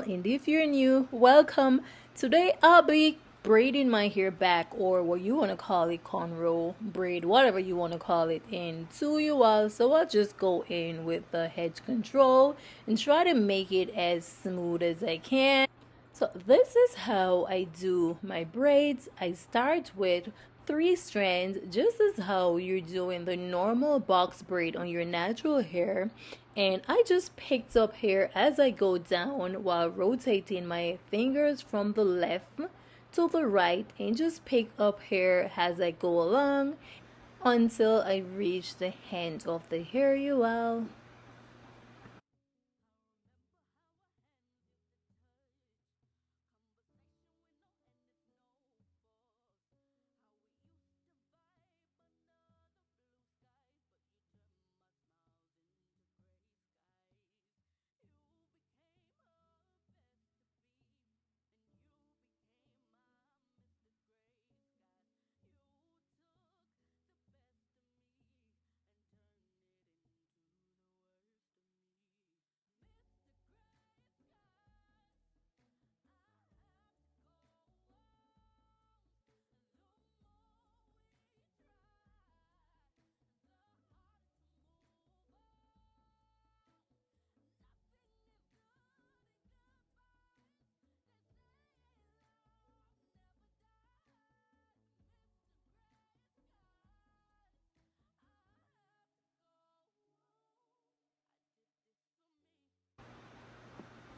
And if you're new, welcome. Today I'll be braiding my hair back, or what you want to call it, cornrow, braid, whatever you want to call it, into you all. So I'll just go in with the hedge control and try to make it as smooth as I can. So this is how I do my braids. I start with three strands, just as how you're doing the normal box braid on your natural hair. And I just picked up hair as I go down while rotating my fingers from the left to the right, and just pick up hair as I go along until I reach the end of the hair, you all.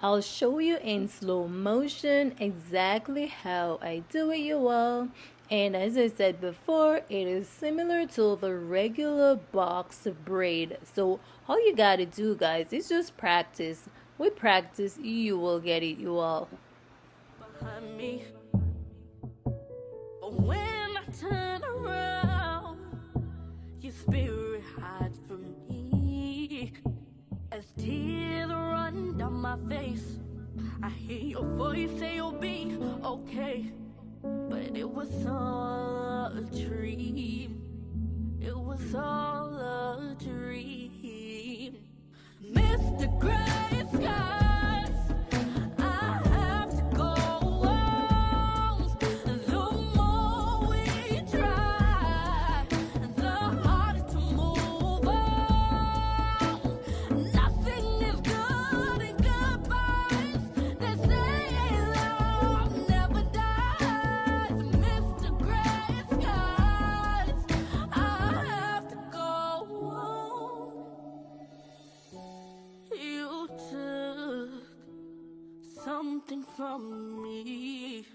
I'll show you in slow motion exactly how I do it, you all. And as I said before, it is similar to the regular box braid. So all you gotta do, guys, is just practice. With practice, you will get it, you all. Behind me, but when I turn around, your spirit hides from me. As tears run down my face, I hear your voice say you'll be okay. But it was all a dream. It was all a dream. Mr. Gray Skies, I have to go on. The more we try, the harder to move on. Nothing is good in goodbyes. They say love never dies. Mr. Gray Skies, I have to go on. You took something from me.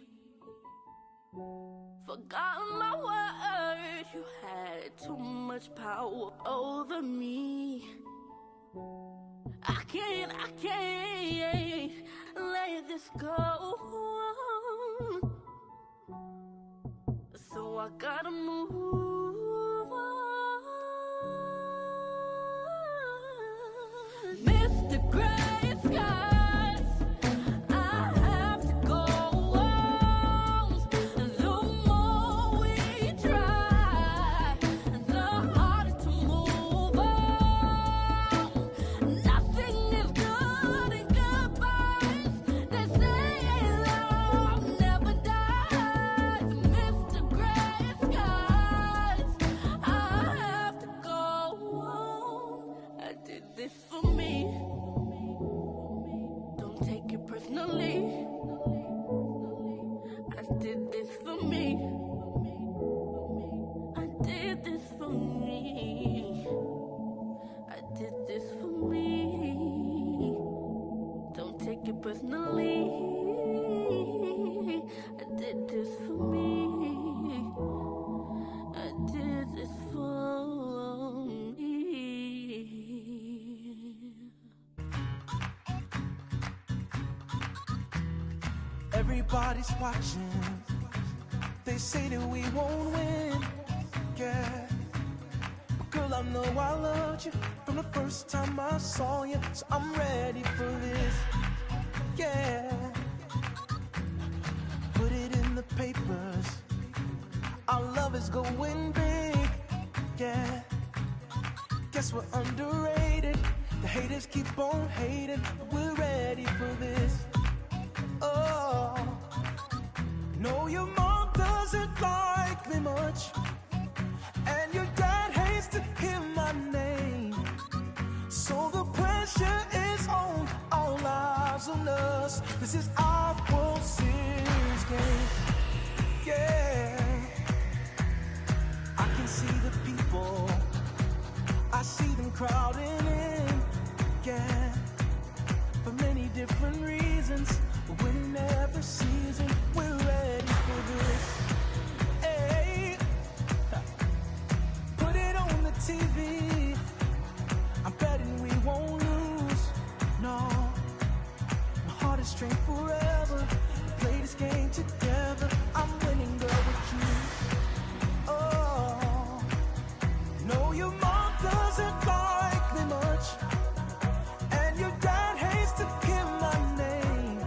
Forgot my word. You had too much power over me. I can't let this go. So I gotta move on. Mr. Gray Skies, I have to go on. The more we try, the harder to move on. Nothing is good in goodbyes. They say love never dies. Mr. Gray Skies, I have to go on. I did this for me. Don't take it personally. I did this for me. I did this for me. I did this for me. Don't take it personally. I did this for me. I did this for me. Everybody's watching. They say that we won't win. Yeah. But girl, I know I loved you from the first time I saw you. So I'm ready for this. Yeah. Put it in the papers. Our love is going big. Yeah. Guess we're underrated. The haters keep on hating, but we're ready for this. between us. This is our World Series game. Yeah, I can see the people, I see them crowding in. Yeah, for many different reasons. We're winning every season. We're ready for this. Hey, put it on the TV. I'm betting we won't lose. No, my heart is straight forever. Play this game together. I'm winning, girl, with you. Oh, no, your mom doesn't like me much, and your dad hates to hear my name.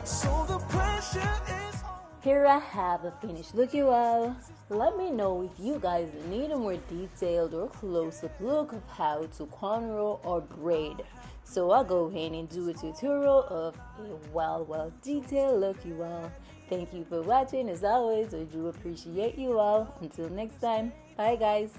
So the pressure is on. Here I have a finished look, you all. Let me know if you guys need a more detailed or close-up look of how to cornrow or braid. So I'll go ahead and do a tutorial of a well detailed look, you all. Thank you for watching. As always, I do appreciate you all. Until next time, bye guys.